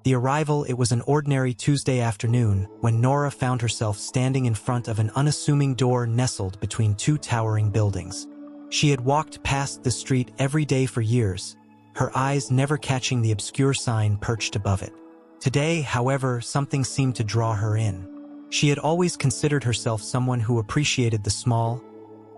The arrival, it was an ordinary Tuesday afternoon when Nora found herself standing in front of an unassuming door nestled between two towering buildings. She had walked past the street every day for years, her eyes never catching the obscure sign perched above it. Today, however, something seemed to draw her in. She had always considered herself someone who appreciated the small,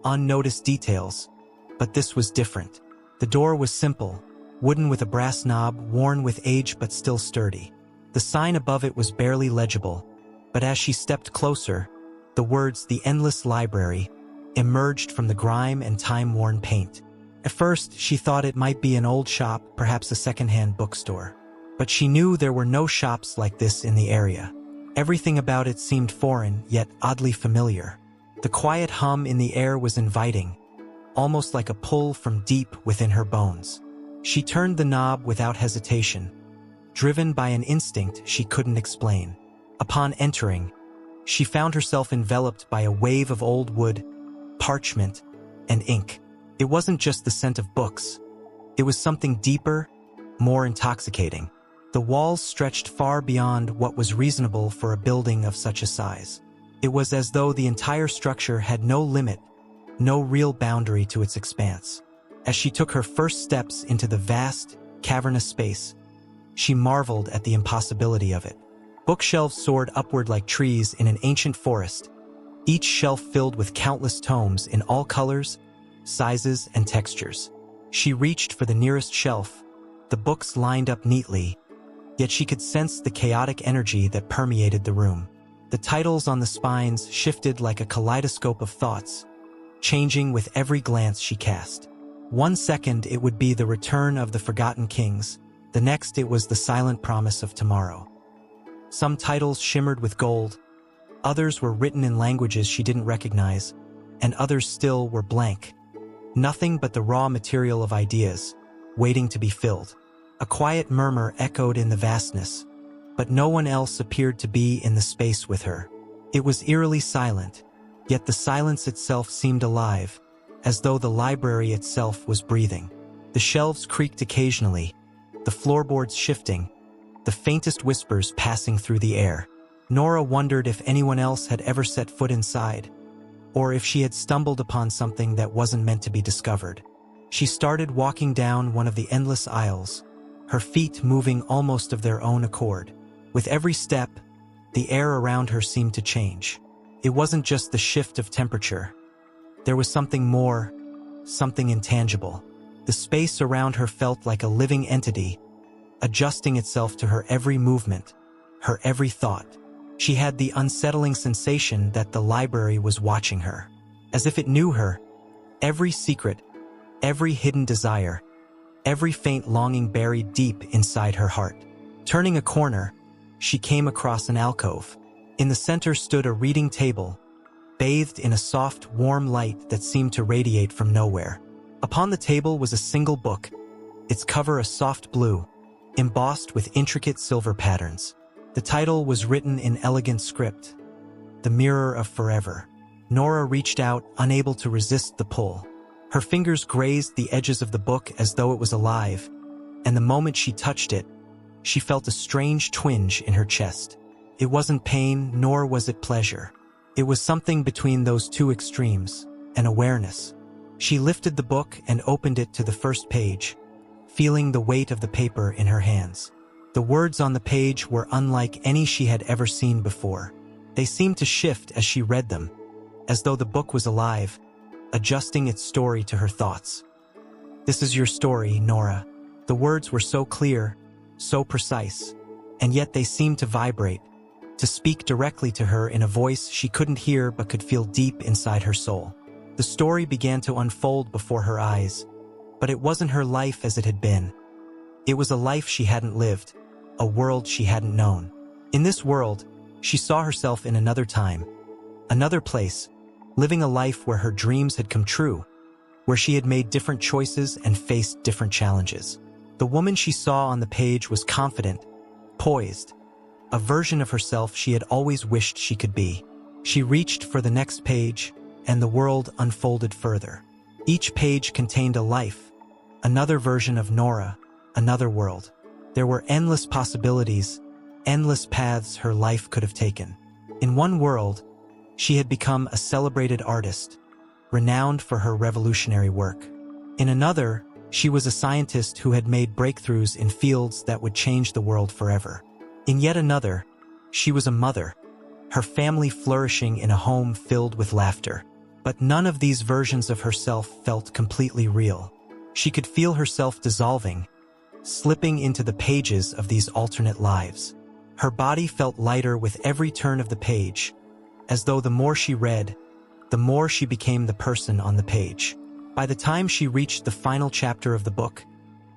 unnoticed details, but this was different. The door was simple, wooden with a brass knob, worn with age but still sturdy. The sign above it was barely legible, but as she stepped closer, the words "The Endless Library" emerged from the grime and time-worn paint. At first, she thought it might be an old shop, perhaps a second-hand bookstore. But she knew there were no shops like this in the area. Everything about it seemed foreign, yet oddly familiar. The quiet hum in the air was inviting, almost like a pull from deep within her bones. She turned the knob without hesitation, driven by an instinct she couldn't explain. Upon entering, she found herself enveloped by a wave of old wood, parchment, and ink. It wasn't just the scent of books. It was something deeper, more intoxicating. The walls stretched far beyond what was reasonable for a building of such a size. It was as though the entire structure had no limit, no real boundary to its expanse. As she took her first steps into the vast, cavernous space, she marveled at the impossibility of it. Bookshelves soared upward like trees in an ancient forest, each shelf filled with countless tomes in all colors, sizes, and textures. She reached for the nearest shelf, the books lined up neatly, yet she could sense the chaotic energy that permeated the room. The titles on the spines shifted like a kaleidoscope of thoughts, changing with every glance she cast. One second it would be The Return of the Forgotten Kings, the next it was The Silent Promise of Tomorrow. Some titles shimmered with gold, others were written in languages she didn't recognize, and others still were blank. Nothing but the raw material of ideas, waiting to be filled. A quiet murmur echoed in the vastness, but no one else appeared to be in the space with her. It was eerily silent, yet the silence itself seemed alive, as though the library itself was breathing. The shelves creaked occasionally, the floorboards shifting, the faintest whispers passing through the air. Nora wondered if anyone else had ever set foot inside, or if she had stumbled upon something that wasn't meant to be discovered. She started walking down one of the endless aisles, her feet moving almost of their own accord. With every step, the air around her seemed to change. It wasn't just the shift of temperature. There was something more, something intangible. The space around her felt like a living entity, adjusting itself to her every movement, her every thought. She had the unsettling sensation that the library was watching her, as if it knew her, every secret, every hidden desire, every faint longing buried deep inside her heart. Turning a corner, she came across an alcove. In the center stood a reading table, bathed in a soft, warm light that seemed to radiate from nowhere. Upon the table was a single book, its cover a soft blue, embossed with intricate silver patterns. The title was written in elegant script, The Mirror of Forever. Nora reached out, unable to resist the pull. Her fingers grazed the edges of the book as though it was alive, and the moment she touched it, she felt a strange twinge in her chest. It wasn't pain, nor was it pleasure. It was something between those two extremes, an awareness. She lifted the book and opened it to the first page, feeling the weight of the paper in her hands. The words on the page were unlike any she had ever seen before. They seemed to shift as she read them, as though the book was alive, adjusting its story to her thoughts. "This is your story, Nora." The words were so clear, so precise, and yet they seemed to vibrate, to speak directly to her in a voice she couldn't hear but could feel deep inside her soul. The story began to unfold before her eyes, but it wasn't her life as it had been. It was a life she hadn't lived, a world she hadn't known. In this world, she saw herself in another time, another place, living a life where her dreams had come true, where she had made different choices and faced different challenges. The woman she saw on the page was confident, poised, a version of herself she had always wished she could be. She reached for the next page, and the world unfolded further. Each page contained a life, another version of Nora, another world. There were endless possibilities, endless paths her life could have taken. In one world, she had become a celebrated artist, renowned for her revolutionary work. In another, she was a scientist who had made breakthroughs in fields that would change the world forever. In yet another, she was a mother, her family flourishing in a home filled with laughter. But none of these versions of herself felt completely real. She could feel herself dissolving, slipping into the pages of these alternate lives. Her body felt lighter with every turn of the page, as though the more she read, the more she became the person on the page. By the time she reached the final chapter of the book,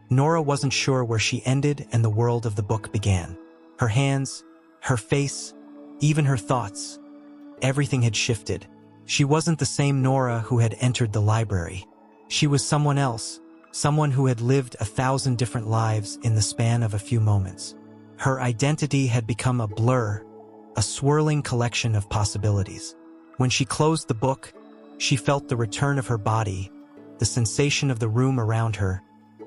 Nora wasn't sure where she ended and the world of the book began. Her hands, her face, even her thoughts, everything had shifted. She wasn't the same Nora who had entered the library. She was someone else, someone who had lived 1,000 different lives in the span of a few moments. Her identity had become a blur, a swirling collection of possibilities. When she closed the book, she felt the return of her body, the sensation of the room around her,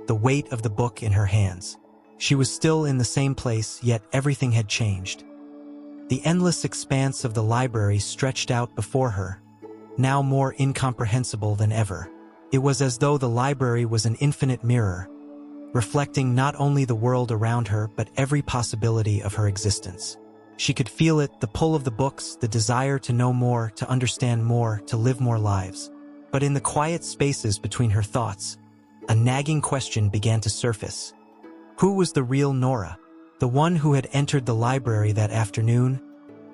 the weight of the book in her hands. She was still in the same place, yet everything had changed. The endless expanse of the library stretched out before her, now more incomprehensible than ever. It was as though the library was an infinite mirror, reflecting not only the world around her but every possibility of her existence. She could feel it, the pull of the books, the desire to know more, to understand more, to live more lives. But in the quiet spaces between her thoughts, a nagging question began to surface. Who was the real Nora? The one who had entered the library that afternoon,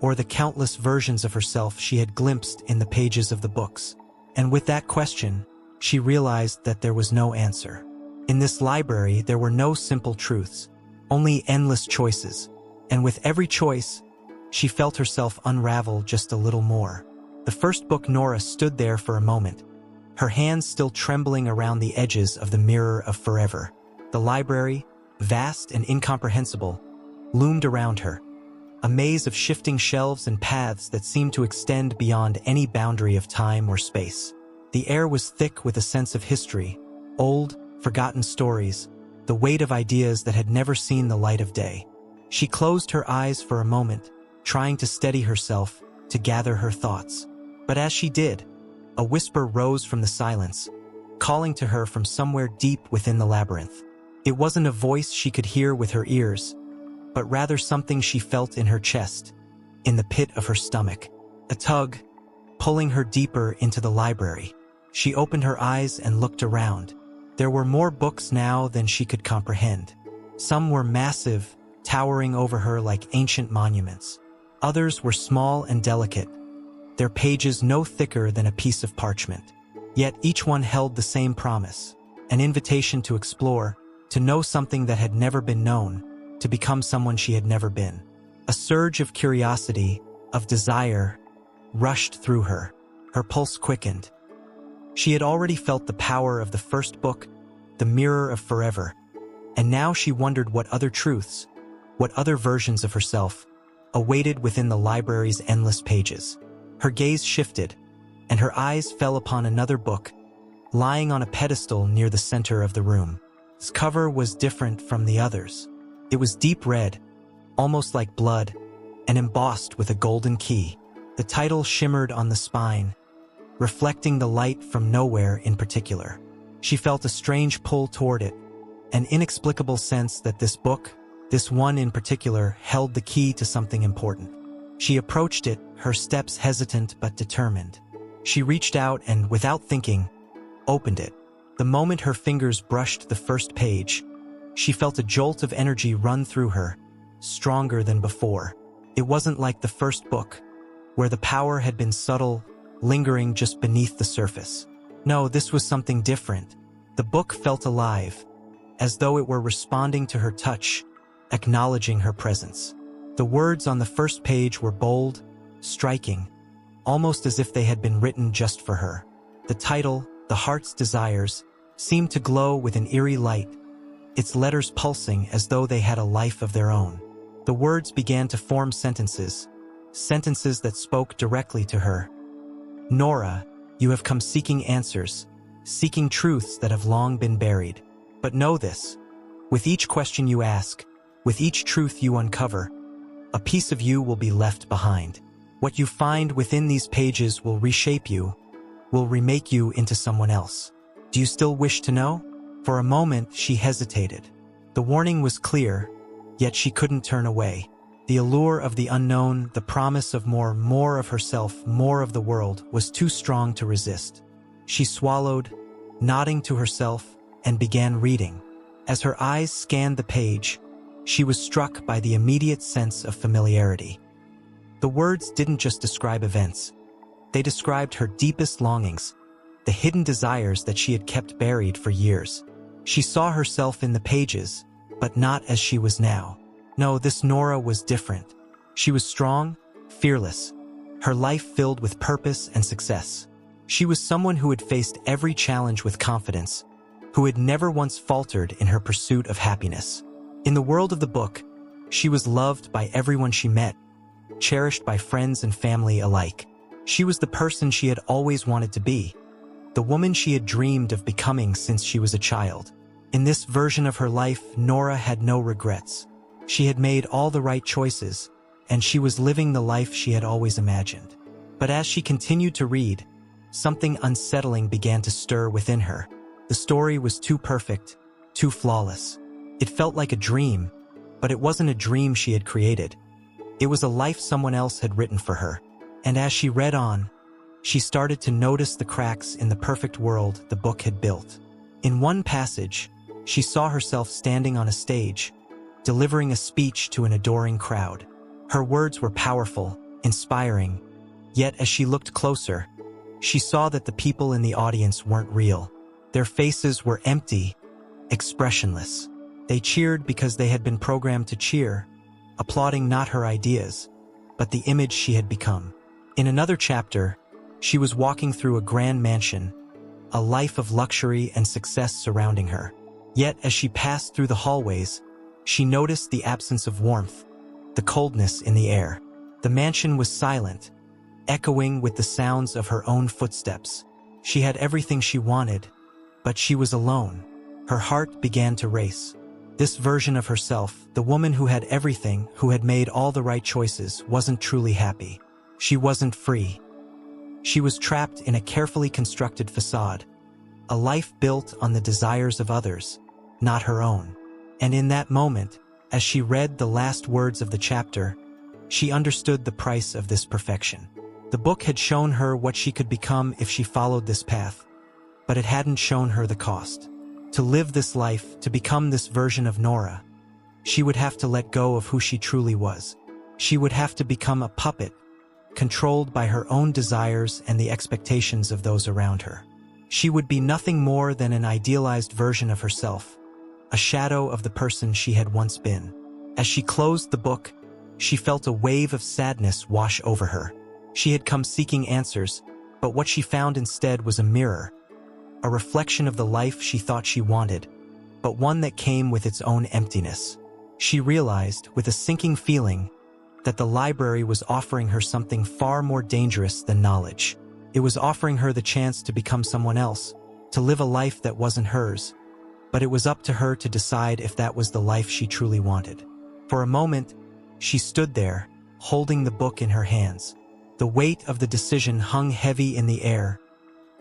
or the countless versions of herself she had glimpsed in the pages of the books? And with that question, she realized that there was no answer. In this library, there were no simple truths, only endless choices. And with every choice, she felt herself unravel just a little more. The first book, Nora stood there for a moment, her hands still trembling around the edges of the Mirror of Forever. The library, vast and incomprehensible, loomed around her, a maze of shifting shelves and paths that seemed to extend beyond any boundary of time or space. The air was thick with a sense of history, old, forgotten stories, the weight of ideas that had never seen the light of day. She closed her eyes for a moment, trying to steady herself, to gather her thoughts. But as she did, a whisper rose from the silence, calling to her from somewhere deep within the labyrinth. It wasn't a voice she could hear with her ears, but rather something she felt in her chest, in the pit of her stomach. A tug, pulling her deeper into the library. She opened her eyes and looked around. There were more books now than she could comprehend. Some were massive, towering over her like ancient monuments. Others were small and delicate, their pages no thicker than a piece of parchment. Yet each one held the same promise, an invitation to explore, to know something that had never been known, to become someone she had never been. A surge of curiosity, of desire, rushed through her. Her pulse quickened. She had already felt the power of the first book, the Mirror of Forever, and now she wondered what other truths, what other versions of herself, awaited within the library's endless pages. Her gaze shifted, and her eyes fell upon another book, lying on a pedestal near the center of the room. Its cover was different from the others. It was deep red, almost like blood, and embossed with a golden key. The title shimmered on the spine, reflecting the light from nowhere in particular. She felt a strange pull toward it, an inexplicable sense that this book, this one in particular, held the key to something important. She approached it, her steps hesitant but determined. She reached out and, without thinking, opened it. The moment her fingers brushed the first page, she felt a jolt of energy run through her, stronger than before. It wasn't like the first book, where the power had been subtle, lingering just beneath the surface. No, this was something different. The book felt alive, as though it were responding to her touch, acknowledging her presence. The words on the first page were bold, striking, almost as if they had been written just for her. The title, The Heart's Desires, seemed to glow with an eerie light, its letters pulsing as though they had a life of their own. The words began to form sentences, sentences that spoke directly to her. Nora, you have come seeking answers, seeking truths that have long been buried. But know this, With each question you ask, with each truth you uncover, a piece of you will be left behind. What you find within these pages will reshape you, will remake you into someone else. Do you still wish to know? For a moment, she hesitated. The warning was clear, yet she couldn't turn away. The allure of the unknown, the promise of more of herself, more of the world, was too strong to resist. She swallowed, nodding to herself, and began reading. As her eyes scanned the page, she was struck by the immediate sense of familiarity. The words didn't just describe events. They described her deepest longings, the hidden desires that she had kept buried for years. She saw herself in the pages, but not as she was now. No, this Nora was different. She was strong, fearless, her life filled with purpose and success. She was someone who had faced every challenge with confidence, who had never once faltered in her pursuit of happiness. In the world of the book, she was loved by everyone she met, cherished by friends and family alike. She was the person she had always wanted to be, the woman she had dreamed of becoming since she was a child. In this version of her life, Nora had no regrets. She had made all the right choices, and she was living the life she had always imagined. But as she continued to read, something unsettling began to stir within her. The story was too perfect, too flawless. It felt like a dream, but it wasn't a dream she had created. It was a life someone else had written for her. And as she read on, she started to notice the cracks in the perfect world the book had built. In one passage, she saw herself standing on a stage, delivering a speech to an adoring crowd. Her words were powerful, inspiring, yet as she looked closer, she saw that the people in the audience weren't real. Their faces were empty, expressionless. They cheered because they had been programmed to cheer, applauding not her ideas, but the image she had become. In another chapter, she was walking through a grand mansion, a life of luxury and success surrounding her. Yet as she passed through the hallways, she noticed the absence of warmth, the coldness in the air. The mansion was silent, echoing with the sounds of her own footsteps. She had everything she wanted, but she was alone. Her heart began to race. This version of herself, the woman who had everything, who had made all the right choices, wasn't truly happy. She wasn't free. She was trapped in a carefully constructed facade, a life built on the desires of others, not her own. And in that moment, as she read the last words of the chapter, she understood the price of this perfection. The book had shown her what she could become if she followed this path, but it hadn't shown her the cost. To live this life, to become this version of Nora, she would have to let go of who she truly was. She would have to become a puppet, controlled by her own desires and the expectations of those around her. She would be nothing more than an idealized version of herself, a shadow of the person she had once been. As she closed the book, she felt a wave of sadness wash over her. She had come seeking answers, but what she found instead was a mirror, a reflection of the life she thought she wanted, but one that came with its own emptiness. She realized, with a sinking feeling, that the library was offering her something far more dangerous than knowledge. It was offering her the chance to become someone else, to live a life that wasn't hers, but it was up to her to decide if that was the life she truly wanted. For a moment, she stood there, holding the book in her hands. The weight of the decision hung heavy in the air,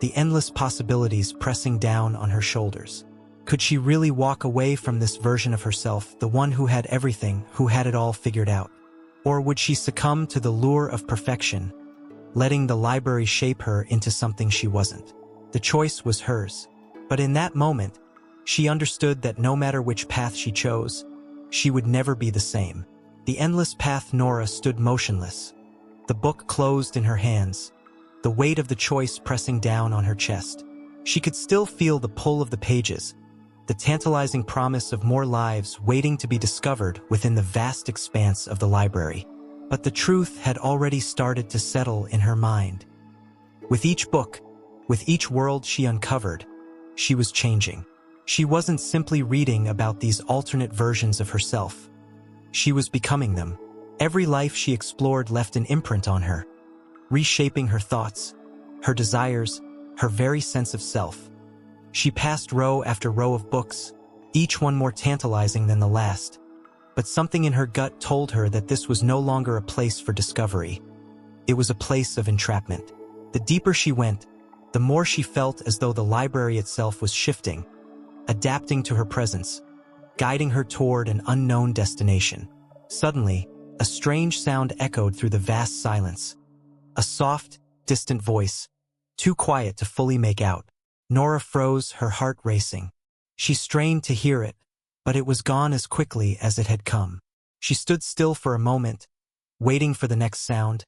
the endless possibilities pressing down on her shoulders. Could she really walk away from this version of herself, the one who had everything, who had it all figured out? Or would she succumb to the lure of perfection, letting the library shape her into something she wasn't? The choice was hers. But in that moment, she understood that no matter which path she chose, she would never be the same. The endless path. Nora stood motionless, the book closed in her hands, the weight of the choice pressing down on her chest. She could still feel the pull of the pages, the tantalizing promise of more lives waiting to be discovered within the vast expanse of the library. But the truth had already started to settle in her mind. With each book, with each world she uncovered, she was changing. She wasn't simply reading about these alternate versions of herself. She was becoming them. Every life she explored left an imprint on her, reshaping her thoughts, her desires, her very sense of self. She passed row after row of books, each one more tantalizing than the last. But something in her gut told her that this was no longer a place for discovery. It was a place of entrapment. The deeper she went, the more she felt as though the library itself was shifting, adapting to her presence, guiding her toward an unknown destination. Suddenly, a strange sound echoed through the vast silence. A soft, distant voice, too quiet to fully make out. Nora froze, her heart racing. She strained to hear it, but it was gone as quickly as it had come. She stood still for a moment, waiting for the next sound,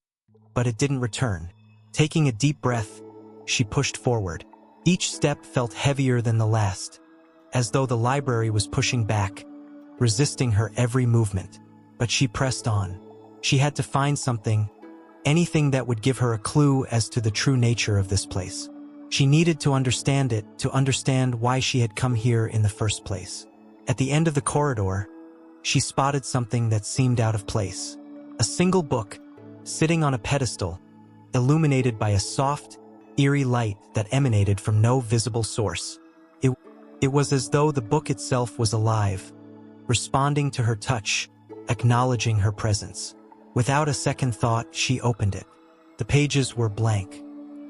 but it didn't return. Taking a deep breath, she pushed forward. Each step felt heavier than the last, as though the library was pushing back, resisting her every movement. But she pressed on. She had to find something, anything that would give her a clue as to the true nature of this place. She needed to understand it, to understand why she had come here in the first place. At the end of the corridor, she spotted something that seemed out of place. A single book, sitting on a pedestal, illuminated by a soft, eerie light that emanated from no visible source. It was as though the book itself was alive, responding to her touch, acknowledging her presence. Without a second thought, she opened it. The pages were blank.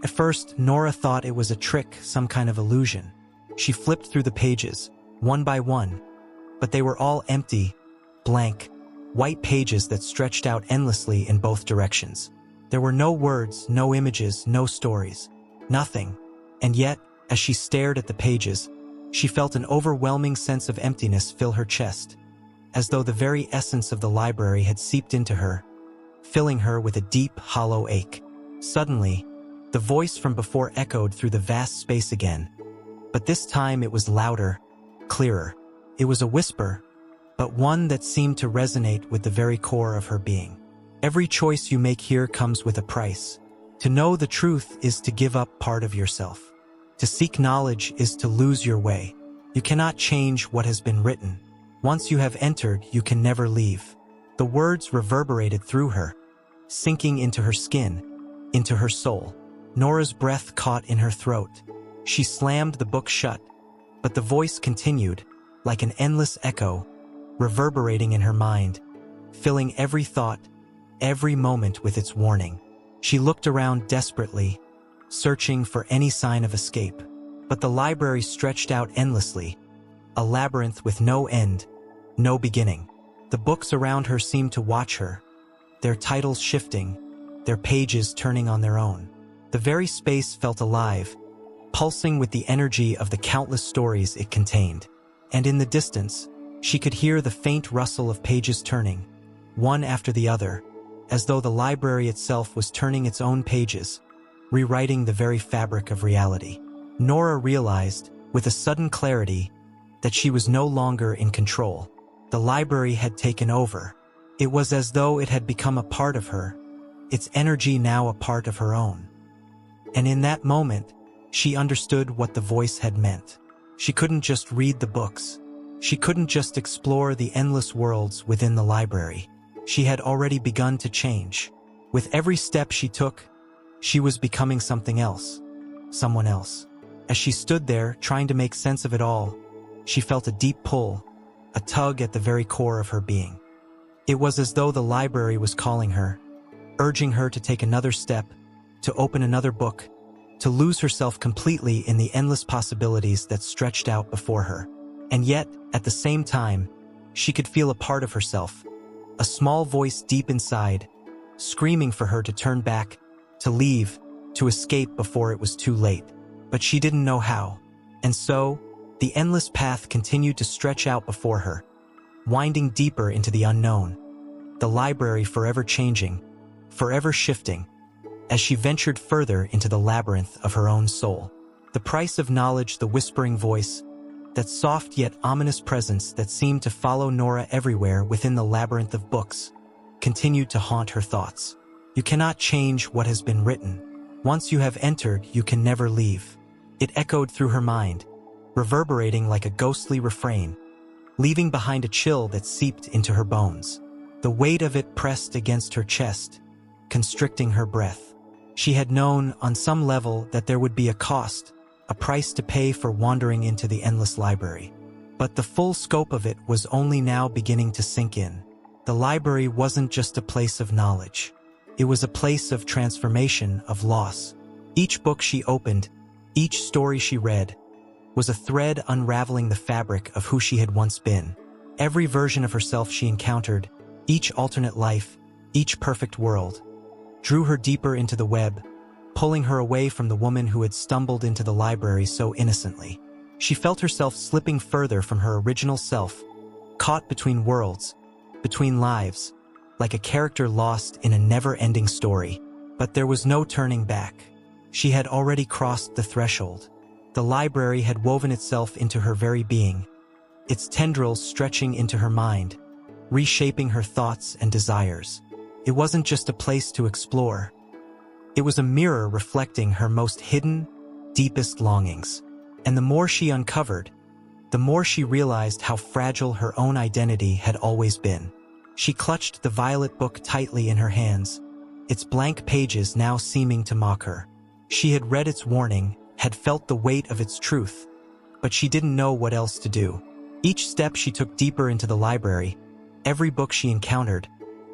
At first, Nora thought it was a trick, some kind of illusion. She flipped through the pages, one by one, but they were all empty, blank, white pages that stretched out endlessly in both directions. There were no words, no images, no stories, nothing. And yet, as she stared at the pages, she felt an overwhelming sense of emptiness fill her chest, as though the very essence of the library had seeped into her, filling her with a deep, hollow ache. Suddenly, the voice from before echoed through the vast space again, but this time it was louder, clearer. It was a whisper, but one that seemed to resonate with the very core of her being. Every choice you make here comes with a price. To know the truth is to give up part of yourself. To seek knowledge is to lose your way. You cannot change what has been written. Once you have entered, you can never leave. The words reverberated through her, sinking into her skin, into her soul. Nora's breath caught in her throat. She slammed the book shut, but the voice continued, like an endless echo, reverberating in her mind, filling every thought, every moment with its warning. She looked around desperately, searching for any sign of escape. But the library stretched out endlessly, a labyrinth with no end, no beginning. The books around her seemed to watch her, their titles shifting, their pages turning on their own. The very space felt alive, pulsing with the energy of the countless stories it contained. And in the distance, she could hear the faint rustle of pages turning, one after the other, as though the library itself was turning its own pages, rewriting the very fabric of reality. Nora realized, with a sudden clarity, that she was no longer in control. The library had taken over. It was as though it had become a part of her, its energy now a part of her own. And in that moment, she understood what the voice had meant. She couldn't just read the books. She couldn't just explore the endless worlds within the library. She had already begun to change. With every step she took, she was becoming something else, someone else. As she stood there, trying to make sense of it all, she felt a deep pull, a tug at the very core of her being. It was as though the library was calling her, urging her to take another step, to open another book, to lose herself completely in the endless possibilities that stretched out before her. And yet, at the same time, she could feel a part of herself, a small voice deep inside, screaming for her to turn back, to leave, to escape before it was too late. But she didn't know how. And so, the endless path continued to stretch out before her, winding deeper into the unknown. The library forever changing, forever shifting, as she ventured further into the labyrinth of her own soul. The price of knowledge, the whispering voice, that soft yet ominous presence that seemed to follow Nora everywhere within the labyrinth of books, continued to haunt her thoughts. You cannot change what has been written. Once you have entered, you can never leave. It echoed through her mind, reverberating like a ghostly refrain, leaving behind a chill that seeped into her bones. The weight of it pressed against her chest, constricting her breath. She had known, on some level, that there would be a cost, a price to pay for wandering into the endless library. But the full scope of it was only now beginning to sink in. The library wasn't just a place of knowledge. It was a place of transformation, of loss. Each book she opened, each story she read, was a thread unraveling the fabric of who she had once been. Every version of herself she encountered, each alternate life, each perfect world, drew her deeper into the web, pulling her away from the woman who had stumbled into the library so innocently. She felt herself slipping further from her original self, caught between worlds, between lives, like a character lost in a never-ending story. But there was no turning back. She had already crossed the threshold. The library had woven itself into her very being, its tendrils stretching into her mind, reshaping her thoughts and desires. It wasn't just a place to explore. It was a mirror reflecting her most hidden, deepest longings. And the more she uncovered, the more she realized how fragile her own identity had always been. She clutched the violet book tightly in her hands, its blank pages now seeming to mock her. She had read its warning, had felt the weight of its truth, but she didn't know what else to do. Each step she took deeper into the library, every book she encountered,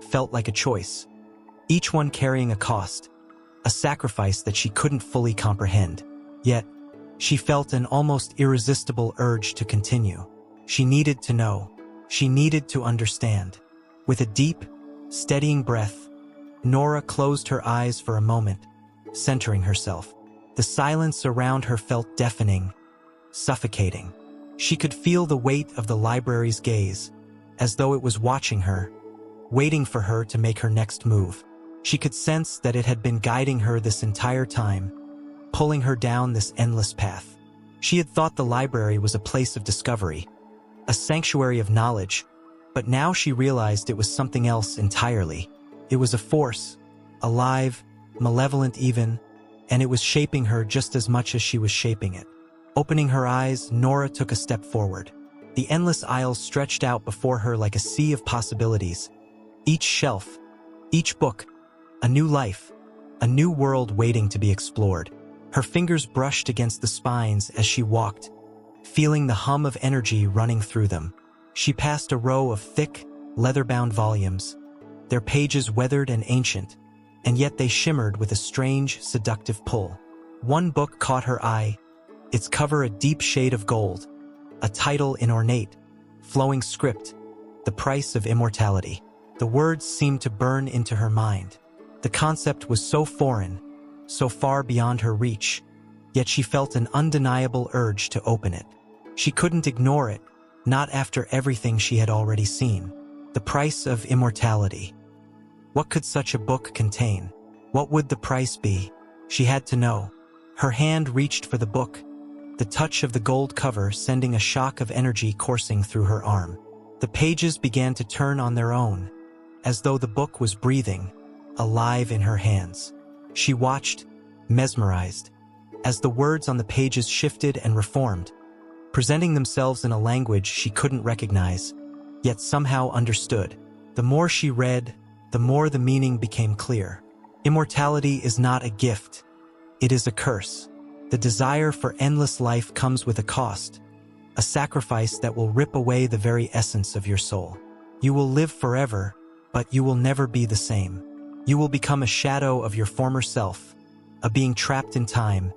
felt like a choice. Each one carrying a cost, a sacrifice that she couldn't fully comprehend. Yet, she felt an almost irresistible urge to continue. She needed to know. She needed to understand. With a deep, steadying breath, Nora closed her eyes for a moment, centering herself. The silence around her felt deafening, suffocating. She could feel the weight of the library's gaze, as though it was watching her, waiting for her to make her next move. She could sense that it had been guiding her this entire time, pulling her down this endless path. She had thought the library was a place of discovery, a sanctuary of knowledge, but now she realized it was something else entirely. It was a force, alive, malevolent even, and it was shaping her just as much as she was shaping it. Opening her eyes, Nora took a step forward. The endless aisles stretched out before her like a sea of possibilities. Each shelf, each book, a new life, a new world waiting to be explored. Her fingers brushed against the spines as she walked, feeling the hum of energy running through them. She passed a row of thick, leather-bound volumes, their pages weathered and ancient, and yet they shimmered with a strange, seductive pull. One book caught her eye, its cover a deep shade of gold, a title in ornate, flowing script, The Price of Immortality. The words seemed to burn into her mind. The concept was so foreign, so far beyond her reach, yet she felt an undeniable urge to open it. She couldn't ignore it, not after everything she had already seen. The Price of Immortality. What could such a book contain? What would the price be? She had to know. Her hand reached for the book, the touch of the gold cover sending a shock of energy coursing through her arm. The pages began to turn on their own, as though the book was breathing, alive in her hands. She watched, mesmerized, as the words on the pages shifted and reformed, presenting themselves in a language she couldn't recognize, yet somehow understood. The more she read, the more the meaning became clear. Immortality is not a gift. It is a curse. The desire for endless life comes with a cost, a sacrifice that will rip away the very essence of your soul. You will live forever, but you will never be the same. You will become a shadow of your former self, a being trapped in time,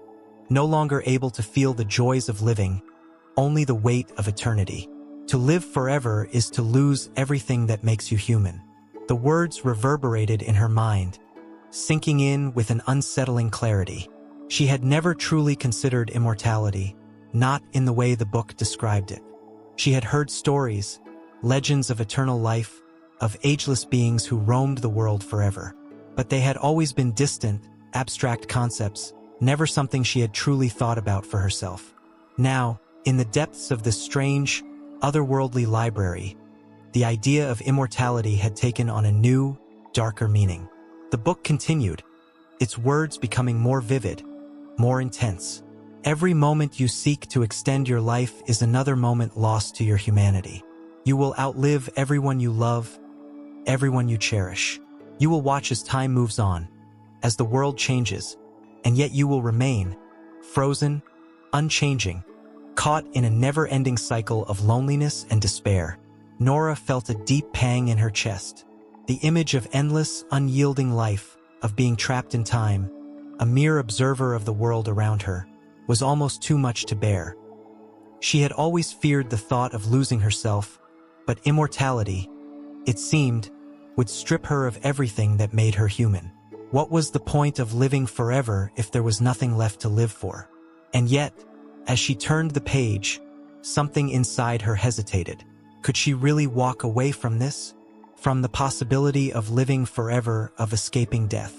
no longer able to feel the joys of living, only the weight of eternity. To live forever is to lose everything that makes you human. The words reverberated in her mind, sinking in with an unsettling clarity. She had never truly considered immortality, not in the way the book described it. She had heard stories, legends of eternal life, of ageless beings who roamed the world forever. But they had always been distant, abstract concepts, never something she had truly thought about for herself. Now, in the depths of this strange, otherworldly library, the idea of immortality had taken on a new, darker meaning. The book continued, its words becoming more vivid, more intense. Every moment you seek to extend your life is another moment lost to your humanity. You will outlive everyone you love, everyone you cherish. You will watch as time moves on, as the world changes, and yet you will remain, frozen, unchanging, Caught in a never-ending cycle of loneliness and despair, Nora felt a deep pang in her chest. The image of endless, unyielding life, of being trapped in time, a mere observer of the world around her, was almost too much to bear. She had always feared the thought of losing herself, but immortality, it seemed, would strip her of everything that made her human. What was the point of living forever if there was nothing left to live for? And yet, as she turned the page, something inside her hesitated. Could she really walk away from this? From the possibility of living forever, of escaping death?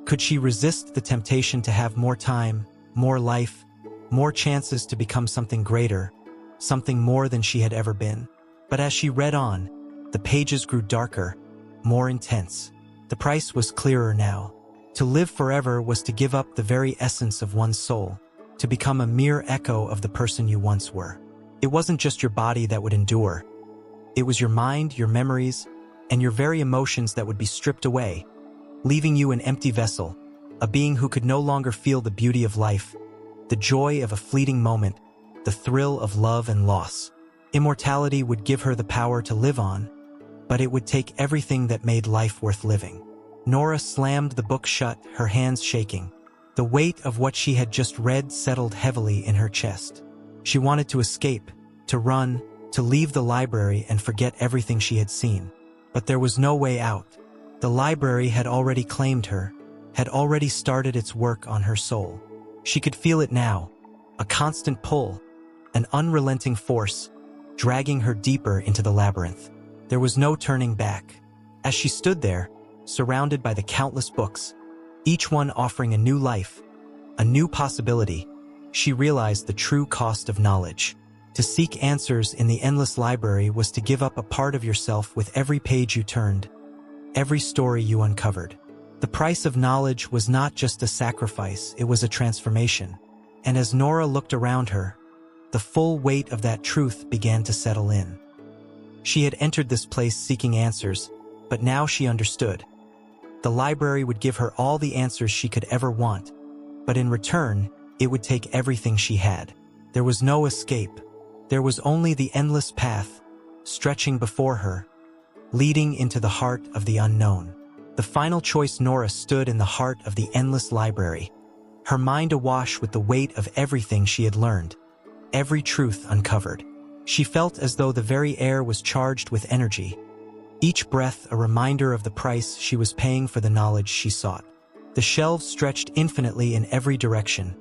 Could she resist the temptation to have more time, more life, more chances to become something greater, something more than she had ever been? But as she read on, the pages grew darker, more intense. The price was clearer now. To live forever was to give up the very essence of one's soul, to become a mere echo of the person you once were. It wasn't just your body that would endure. It was your mind, your memories, and your very emotions that would be stripped away, leaving you an empty vessel, a being who could no longer feel the beauty of life, the joy of a fleeting moment, the thrill of love and loss. Immortality would give her the power to live on, but it would take everything that made life worth living. Nora slammed the book shut, her hands shaking. The weight of what she had just read settled heavily in her chest. She wanted to escape, to run, to leave the library and forget everything she had seen. But there was no way out. The library had already claimed her, had already started its work on her soul. She could feel it now, a constant pull, an unrelenting force, dragging her deeper into the labyrinth. There was no turning back. As she stood there, surrounded by the countless books, each one offering a new life, a new possibility, she realized the true cost of knowledge. To seek answers in the endless library was to give up a part of yourself with every page you turned, every story you uncovered. The price of knowledge was not just a sacrifice, it was a transformation. And as Nora looked around her, the full weight of that truth began to settle in. She had entered this place seeking answers, but now she understood. The library would give her all the answers she could ever want, but in return, it would take everything she had. There was no escape. There was only the endless path, stretching before her, leading into the heart of the unknown. The final choice. Nora stood in the heart of the endless library, her mind awash with the weight of everything she had learned, every truth uncovered. She felt as though the very air was charged with energy, each breath a reminder of the price she was paying for the knowledge she sought. The shelves stretched infinitely in every direction,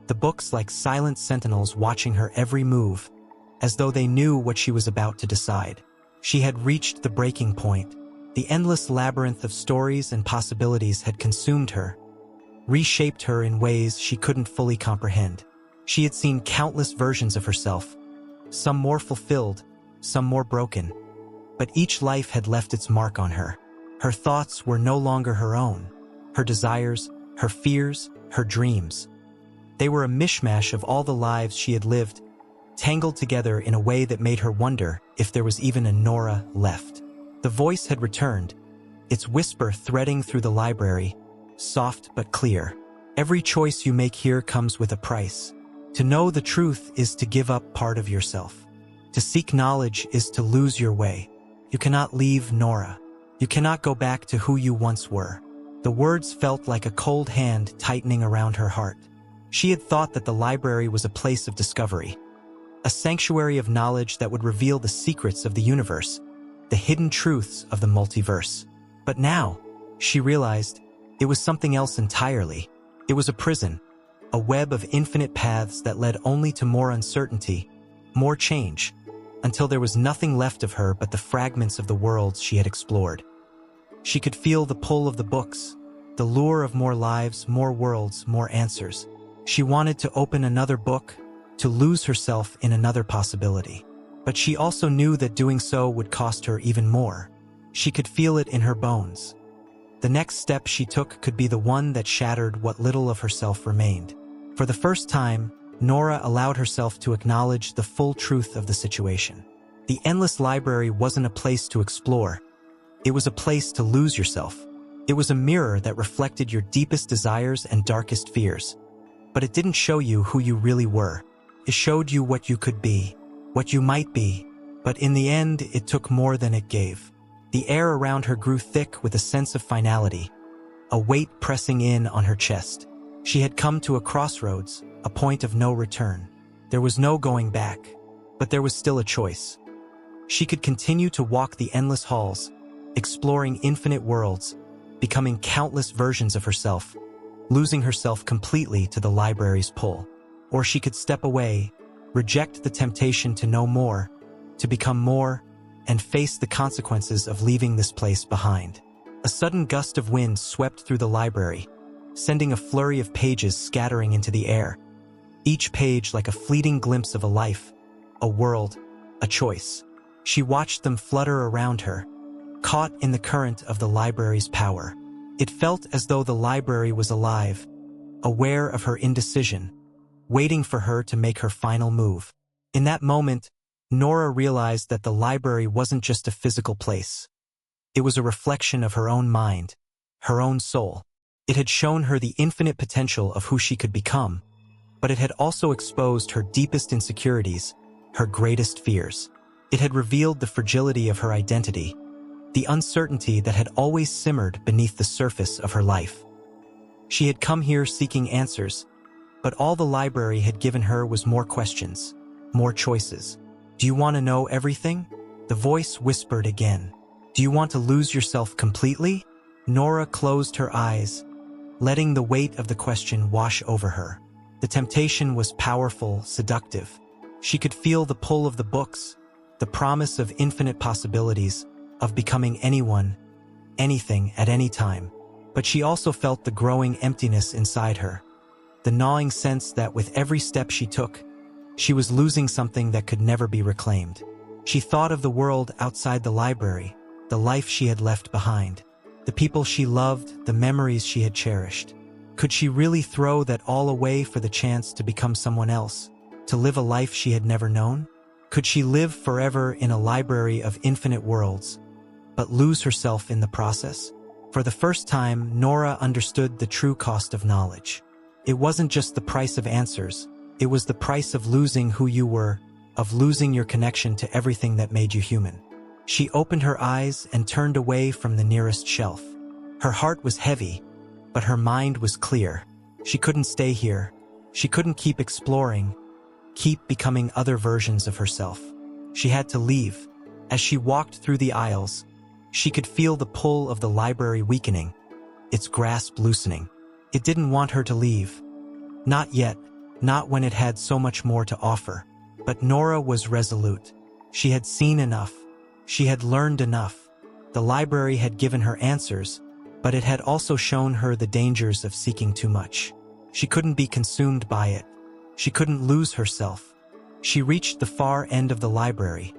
the books like silent sentinels watching her every move, as though they knew what she was about to decide. She had reached the breaking point. The endless labyrinth of stories and possibilities had consumed her, reshaped her in ways she couldn't fully comprehend. She had seen countless versions of herself, some more fulfilled, some more broken. But each life had left its mark on her. Her thoughts were no longer her own. Her desires, her fears, her dreams. They were a mishmash of all the lives she had lived, tangled together in a way that made her wonder if there was even a Nora left. The voice had returned, its whisper threading through the library, soft but clear. Every choice you make here comes with a price. To know the truth is to give up part of yourself. To seek knowledge is to lose your way. You cannot leave Nora. You cannot go back to who you once were. The words felt like a cold hand tightening around her heart. She had thought that the library was a place of discovery, a sanctuary of knowledge that would reveal the secrets of the universe, the hidden truths of the multiverse. But now, she realized, it was something else entirely. It was a prison, a web of infinite paths that led only to more uncertainty, more change, until there was nothing left of her but the fragments of the worlds she had explored. She could feel the pull of the books, the lure of more lives, more worlds, more answers. She wanted to open another book, to lose herself in another possibility. But she also knew that doing so would cost her even more. She could feel it in her bones. The next step she took could be the one that shattered what little of herself remained. For the first time, Nora allowed herself to acknowledge the full truth of the situation. The endless library wasn't a place to explore. It was a place to lose yourself. It was a mirror that reflected your deepest desires and darkest fears. But it didn't show you who you really were. It showed you what you could be, what you might be, but in the end it took more than it gave. The air around her grew thick with a sense of finality, a weight pressing in on her chest. She had come to a crossroads, a point of no return. There was no going back, but there was still a choice. She could continue to walk the endless halls, exploring infinite worlds, becoming countless versions of herself, losing herself completely to the library's pull. Or she could step away, reject the temptation to know more, to become more, and face the consequences of leaving this place behind. A sudden gust of wind swept through the library, sending a flurry of pages scattering into the air, each page like a fleeting glimpse of a life, a world, a choice. She watched them flutter around her, caught in the current of the library's power. It felt as though the library was alive, aware of her indecision, waiting for her to make her final move. In that moment, Nora realized that the library wasn't just a physical place. It was a reflection of her own mind, her own soul. It had shown her the infinite potential of who she could become, but it had also exposed her deepest insecurities, her greatest fears. It had revealed the fragility of her identity, the uncertainty that had always simmered beneath the surface of her life. She had come here seeking answers, but all the library had given her was more questions, more choices. Do you want to know everything? The voice whispered again. Do you want to lose yourself completely? Nora closed her eyes, letting the weight of the question wash over her. The temptation was powerful, seductive. She could feel the pull of the books, the promise of infinite possibilities, of becoming anyone, anything at any time. But she also felt the growing emptiness inside her, the gnawing sense that with every step she took, she was losing something that could never be reclaimed. She thought of the world outside the library, the life she had left behind, the people she loved, the memories she had cherished. Could she really throw that all away for the chance to become someone else, to live a life she had never known? Could she live forever in a library of infinite worlds, but lose herself in the process? For the first time, Nora understood the true cost of knowledge. It wasn't just the price of answers, it was the price of losing who you were, of losing your connection to everything that made you human. She opened her eyes and turned away from the nearest shelf. Her heart was heavy, but her mind was clear. She couldn't stay here. She couldn't keep exploring, keep becoming other versions of herself. She had to leave. As she walked through the aisles, she could feel the pull of the library weakening, its grasp loosening. It didn't want her to leave. Not yet, not when it had so much more to offer. But Nora was resolute. She had seen enough. She had learned enough. The library had given her answers, but it had also shown her the dangers of seeking too much. She couldn't be consumed by it. She couldn't lose herself. She reached the far end of the library,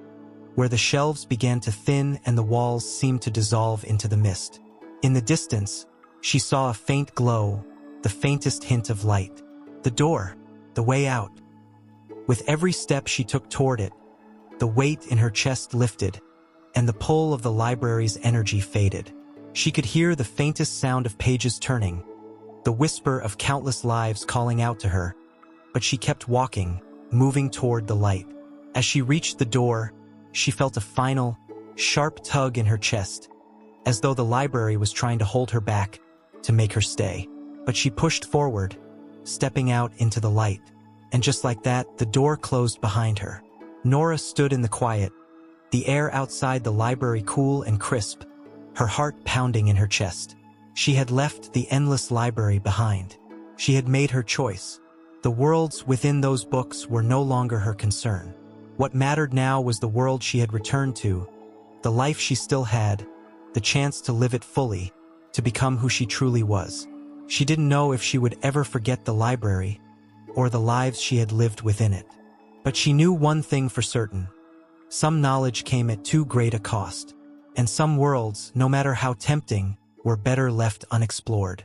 where the shelves began to thin and the walls seemed to dissolve into the mist. In the distance, she saw a faint glow, the faintest hint of light. The door, the way out. With every step she took toward it, the weight in her chest lifted, and the pull of the library's energy faded. She could hear the faintest sound of pages turning, the whisper of countless lives calling out to her, but she kept walking, moving toward the light. As she reached the door, she felt a final, sharp tug in her chest, as though the library was trying to hold her back, to make her stay. But she pushed forward, stepping out into the light, and just like that, the door closed behind her. Nora stood in the quiet, the air outside the library cool and crisp, her heart pounding in her chest. She had left the endless library behind. She had made her choice. The worlds within those books were no longer her concern. What mattered now was the world she had returned to, the life she still had, the chance to live it fully, to become who she truly was. She didn't know if she would ever forget the library, or the lives she had lived within it. But she knew one thing for certain. Some knowledge came at too great a cost, and some worlds, no matter how tempting, were better left unexplored.